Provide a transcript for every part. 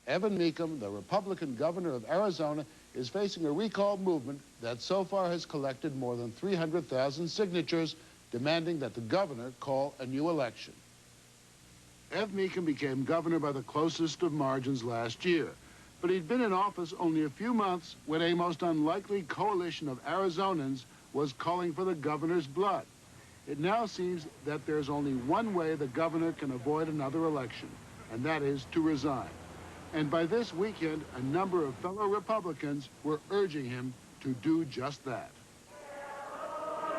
Evan Mecham, the Republican governor of Arizona, is facing a recall movement that so far has collected more than 300,000 signatures demanding that the governor call a new election. Ev Mecham became governor by the closest of margins last year, but he'd been in office only a few months when a most unlikely coalition of Arizonans was calling for the governor's blood. It now seems that there's only one way the governor can avoid another election, and that is to resign. And by this weekend, a number of fellow Republicans were urging him to do just that.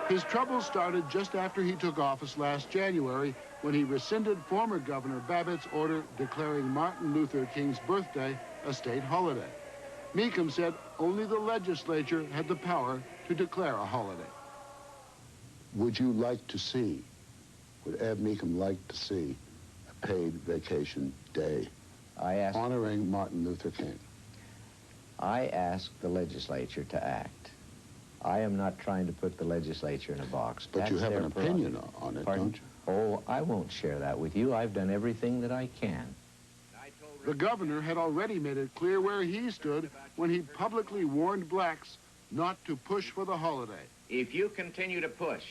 His troubles started just after he took office last January, when he rescinded former Governor Babbitt's order declaring Martin Luther King's birthday a state holiday. Mecham said only the legislature had the power to declare a holiday. Would you like to see, would Ev Mecham like to see a paid vacation day honoring Martin Luther King? I asked the legislature to act. I am not trying to put the legislature in a box. But you have an opinion on it, don't you? Oh, I won't share that with you. I've done everything that I can. The governor had already made it clear where he stood when he publicly warned blacks not to push for the holiday. If you continue to push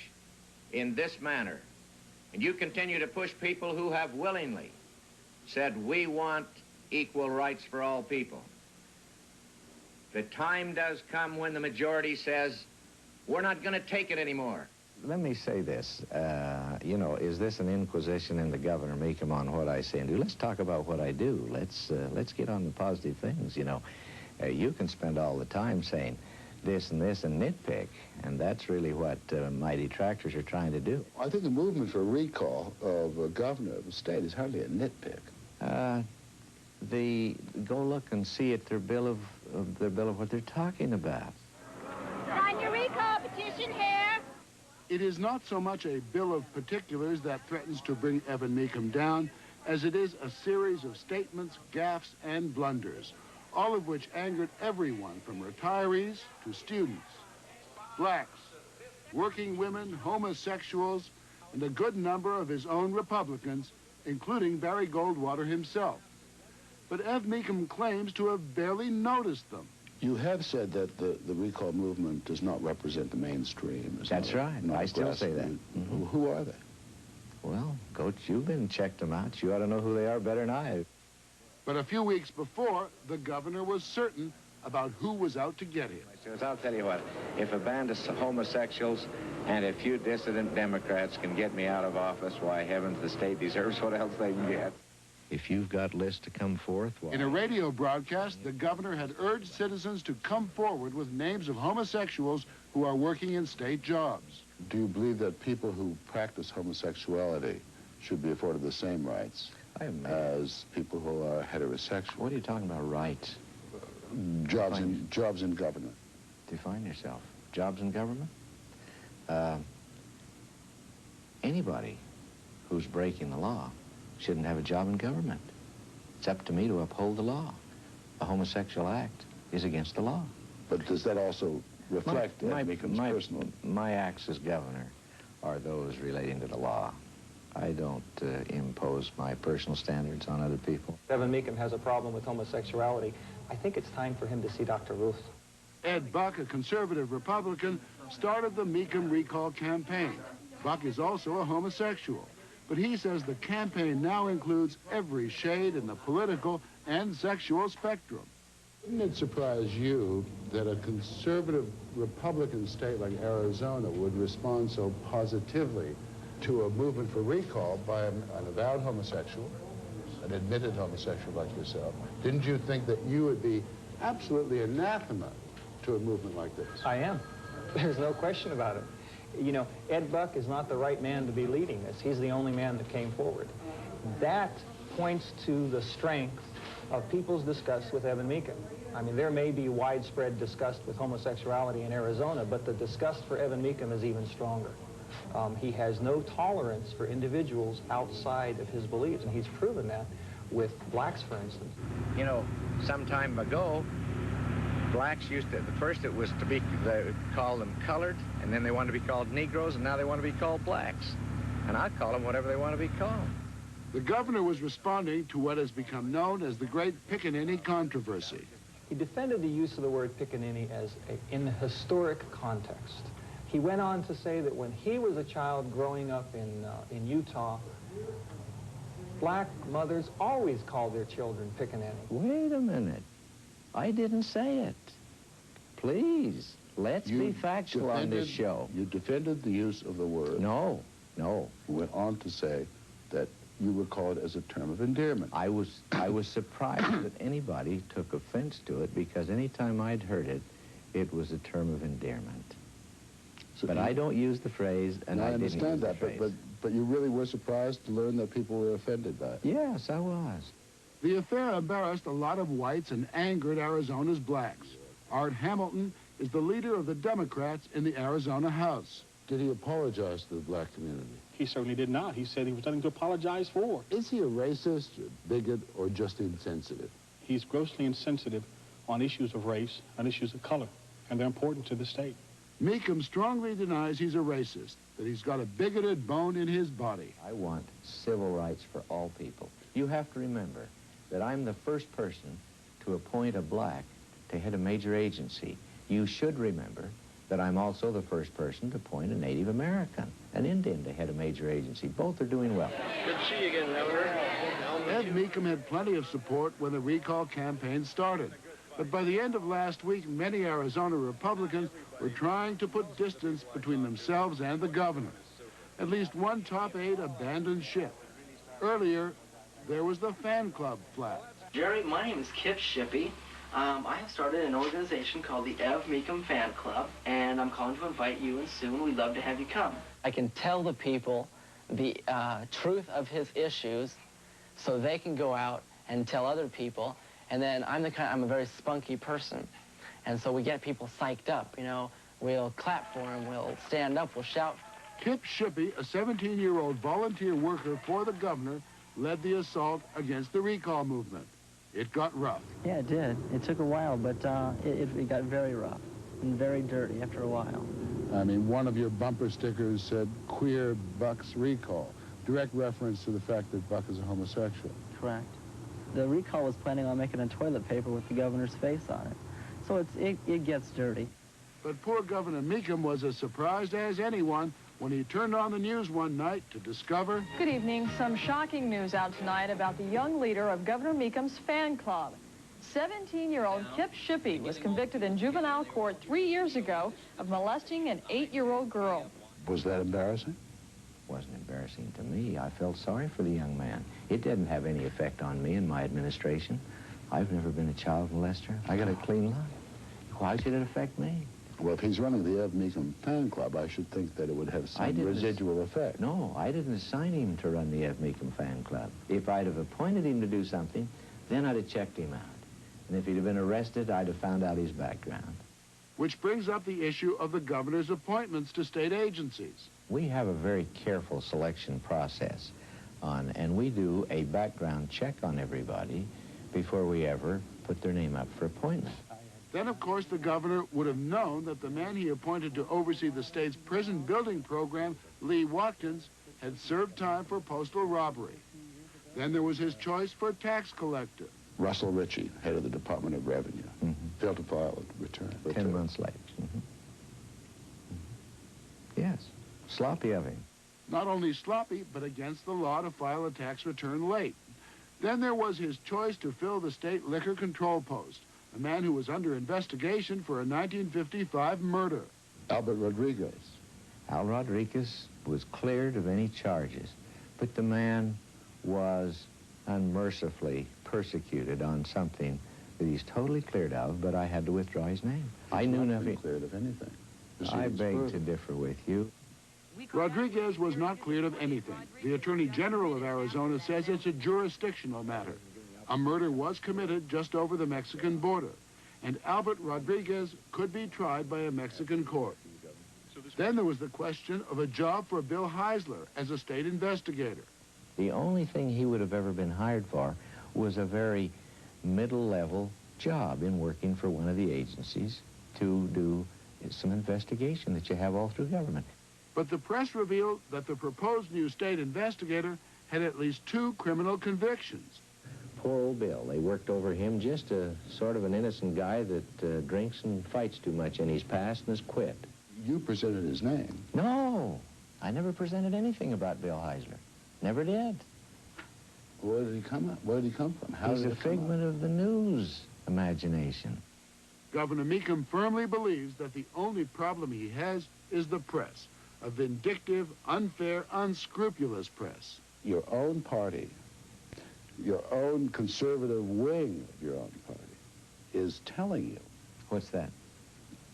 in this manner, and you continue to push people who have willingly said we want equal rights for all people, the time does come when the majority says we're not going to take it anymore. Let me say this, you know, is this an inquisition into Governor Mecham on what I say and do? Let's talk about what I do. Let's get on the positive things, you know. You can spend all the time saying this and this and nitpick, and that's really what my detractors are trying to do. I think the movement for recall of a governor of a state is hardly a nitpick. Go look and see at their bill of what they're talking about. Sign your recall petition here. It is not so much a bill of particulars that threatens to bring Evan Mecham down as it is a series of statements, gaffes, and blunders, all of which angered everyone from retirees to students, blacks, working women, homosexuals, and a good number of his own Republicans, including Barry Goldwater himself. But Ev Mecham claims to have barely noticed them. You have said that the recall movement does not represent the mainstream. That's right. I still say that. Mm-hmm. Who are they? Well, Coach, you've been and checked them out. You ought to know who they are better than I have. But a few weeks before, the governor was certain about who was out to get him. I'll tell you what, if a band of homosexuals and a few dissident Democrats can get me out of office, why, heavens, the state deserves what else they can get. If you've got lists to come forth, why? In a radio broadcast, the governor had urged citizens to come forward with names of homosexuals who are working in state jobs. Do you believe that people who practice homosexuality should be afforded the same rights as people who are heterosexual? What are you talking about, rights? Jobs in government. Define yourself. Jobs in government? Anybody who's breaking the law shouldn't have a job in government. It's up to me to uphold the law. A homosexual act is against the law. But does that also reflect Mecham's personal... My acts as governor are those relating to the law. I don't impose my personal standards on other people. Evan Mecham has a problem with homosexuality. I think it's time for him to see Dr. Ruth. Ed Buck, a conservative Republican, started the Mecham recall campaign. Buck is also a homosexual, but he says the campaign now includes every shade in the political and sexual spectrum. Wouldn't it surprise you that a conservative Republican state like Arizona would respond so positively to a movement for recall by an avowed homosexual, an admitted homosexual like yourself? Didn't you think that you would be absolutely anathema to a movement like this? I am. There's no question about it. You know, Ed Buck is not the right man to be leading this. He's the only man that came forward. That points to the strength of people's disgust with Evan Mecham. I mean, there may be widespread disgust with homosexuality in Arizona, but the disgust for Evan Mecham is even stronger. He has no tolerance for individuals outside of his beliefs, and he's proven that with blacks, for instance. You know, some time ago, blacks used to, first it was to be, they call them colored, and then they wanted to be called Negroes, and now they want to be called blacks. And I call them whatever they want to be called. The governor was responding to what has become known as the Great Pickaninny Controversy. He defended the use of the word pickaninny in the historic context. He went on to say that when he was a child growing up in Utah, black mothers always called their children pickaninny. Wait a minute. I didn't say it. Please, let's be factual on this show. You defended the use of the word. No, no. You went on to say that you recall it as a term of endearment. I was surprised that anybody took offense to it, because any time I'd heard it, it was a term of endearment. So but I don't use the phrase, and I didn't use understand the that, phrase. but you really were surprised to learn that people were offended by it. Yes, I was. The affair embarrassed a lot of whites and angered Arizona's blacks. Art Hamilton is the leader of the Democrats in the Arizona House. Did he apologize to the black community? He certainly did not. He said he was nothing to apologize for. Is he a racist, a bigot, or just insensitive? He's grossly insensitive on issues of race and issues of color, and they're important to the state. Mecham strongly denies he's a racist, that he's got a bigoted bone in his body. I want civil rights for all people. You have to remember that I'm the first person to appoint a black to head a major agency. You should remember that I'm also the first person to appoint a Native American, an Indian, to head a major agency. Both are doing well. Good to see you again, Governor. Ed Mecham had plenty of support when the recall campaign started. But by the end of last week, many Arizona Republicans were trying to put distance between themselves and the governor. At least one top aide abandoned ship. Earlier, there was the fan club flat. Jerry, my name is Kip Shippey. I have started an organization called the Ev Mecham Fan Club, and I'm calling to invite you, and soon we'd love to have you come. I can tell the people the truth of his issues so they can go out and tell other people. And then I'm a very spunky person. And so we get people psyched up, you know. We'll clap for him, we'll stand up, we'll shout. Kip Shippey, a 17-year-old volunteer worker for the governor, led the assault against the recall movement. It got rough. Yeah, it did. It took a while, but it got very rough and very dirty after a while. I mean, one of your bumper stickers said, "Queer Buck's recall," direct reference to the fact that Buck is a homosexual. Correct. The recall was planning on making a toilet paper with the governor's face on it. So it gets dirty. But poor Governor Mecham was as surprised as anyone when he turned on the news one night to discover... Good evening. Some shocking news out tonight about the young leader of Governor Mecham's fan club. 17-year-old Kip Shippey was convicted in juvenile court 3 years ago of molesting an 8-year-old girl. Was that embarrassing? Wasn't embarrassing to me. I felt sorry for the young man. It didn't have any effect on me and my administration. I've never been a child molester. I got a clean life. Why should it affect me? Well, if he's running the Ev Mecham fan club, I should think that it would have some residual effect. No, I didn't assign him to run the Ev Mecham fan club. If I'd have appointed him to do something, then I'd have checked him out. And if he'd have been arrested, I'd have found out his background. Which brings up the issue of the governor's appointments to state agencies. We have a very careful selection process and we do a background check on everybody before we ever put their name up for appointment. Then, of course, the governor would have known that the man he appointed to oversee the state's prison building program, Lee Watkins, had served time for postal robbery. Then there was his choice for tax collector. Russell Ritchie, head of the Department of Revenue, failed to file a return. 10 months late. Yes, sloppy of him. Not only sloppy, but against the law to file a tax return late. Then there was his choice to fill the state liquor control post, a man who was under investigation for a 1955 murder. Albert Rodriguez. Al Rodriguez was cleared of any charges, but the man was unmercifully persecuted on something that he's totally cleared of, but I had to withdraw his name. I knew nothing. Cleared of anything. I beg to differ with you. Rodriguez was not cleared of anything. The Attorney General of Arizona says it's a jurisdictional matter. A murder was committed just over the Mexican border, and Albert Rodriguez could be tried by a Mexican court. Then there was the question of a job for Bill Heisler as a state investigator. The only thing he would have ever been hired for was a very middle-level job in working for one of the agencies to do some investigation that you have all through government. But the press revealed that the proposed new state investigator had at least 2 criminal convictions. Poor old Bill. They worked over him, just a sort of an innocent guy that drinks and fights too much, and he's passed and has quit. You presented his name. No, I never presented anything about Bill Heisler. Never did. Where did he come up? Where did he come from? How He's did a it come up? figment of the news imagination. Governor Mecham firmly believes that the only problem he has is the press, a vindictive, unfair, unscrupulous press. Your own party, your own conservative wing of your own party is telling you. What's that?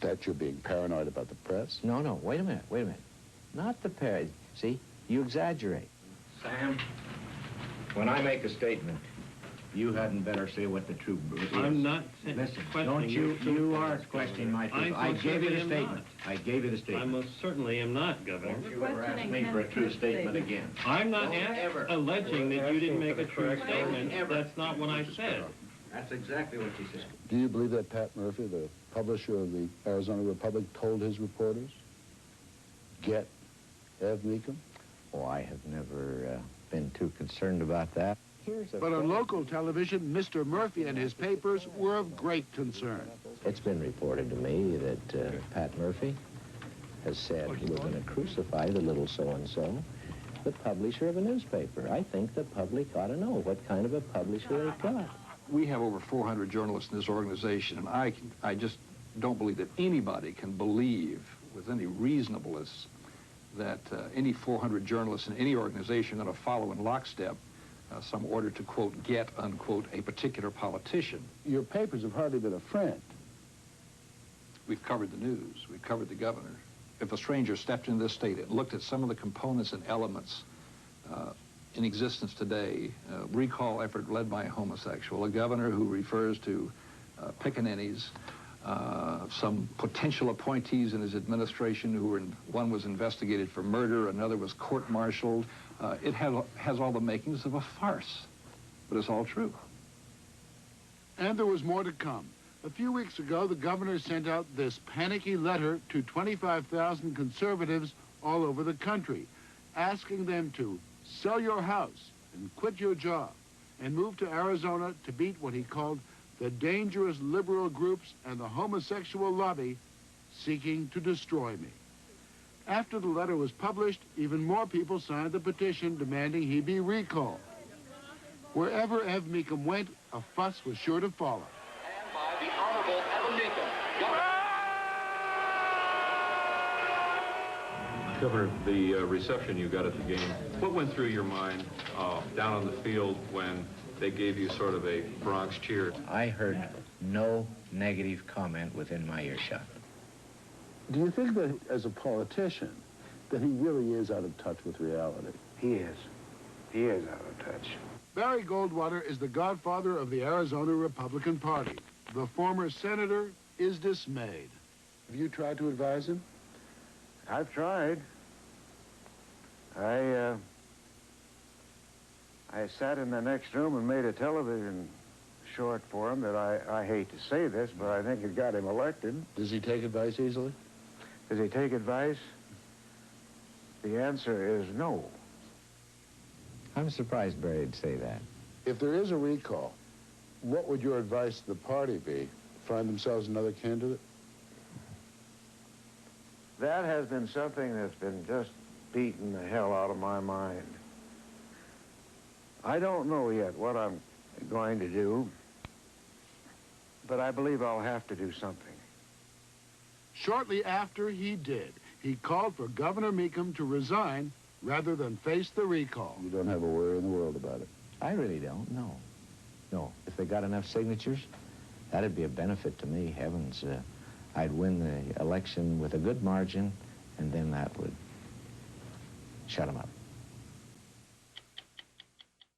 That you're being paranoid about the press? No, no, wait a minute. Not the parody. See, you exaggerate. Sam, when I make a statement, you hadn't better say what the truth is. I'm not Listen, questioning don't you, your you are truth. questioning my truth. I I gave you the am statement. not. I gave you the I statement. most certainly am not, Governor. Don't you ever ask me for a true statement again. I'm not Don't ever. alleging that you didn't make a true Don't statement. ever. That's not what I said. That's exactly what you said. Do you believe that Pat Murphy, the publisher of the Arizona Republic, told his reporters, get Ev Mecham? Oh, I have never been too concerned about that. But on local television, Mr. Murphy and his papers were of great concern. It's been reported to me that Pat Murphy has said we're going to crucify the little so-and-so, the publisher of a newspaper. I think the public ought to know what kind of a publisher they've got. We have over 400 journalists in this organization, and I just don't believe that anybody can believe with any reasonableness that any 400 journalists in any organization are going to follow in lockstep some order to, quote, get, unquote, a particular politician. Your papers have hardly been a friend. We've covered the news. We've covered the governor. If a stranger stepped into this state and looked at some of the components and elements in existence today, recall effort led by a homosexual, a governor who refers to pickaninnies, some potential appointees in his administration who were one was investigated for murder, another was court-martialed. It has all the makings of a farce, but it's all true. And there was more to come. A few weeks ago, the governor sent out this panicky letter to 25,000 conservatives all over the country, asking them to sell your house and quit your job and move to Arizona to beat what he called the dangerous liberal groups and the homosexual lobby seeking to destroy me. After the letter was published, even more people signed the petition demanding he be recalled. Wherever Ev Mecham went, a fuss was sure to follow. And by the Honorable Evan Mecham, Governor, the reception you got at the game, what went through your mind down on the field when they gave you sort of a Bronx cheer? I heard no negative comment within my earshot. Do you think that, as a politician, that he really is out of touch with reality? He is. He is out of touch. Barry Goldwater is the godfather of the Arizona Republican Party. The former senator is dismayed. Have you tried to advise him? I've tried. I sat in the next room and made a television short for him that I hate to say this, but I think it got him elected. Does he take advice easily? Does he take advice? The answer is no. I'm surprised Barry'd say that. If there is a recall, what would your advice to the party be? Find themselves another candidate? That has been something that's been just beating the hell out of my mind. I don't know yet what I'm going to do, but I believe I'll have to do something. Shortly after he did, he called for Governor Mecham to resign rather than face the recall. You don't have a worry in the world about it. I really don't, no. No, if they got enough signatures, that'd be a benefit to me. Heavens, I'd win the election with a good margin, and then that would shut them up.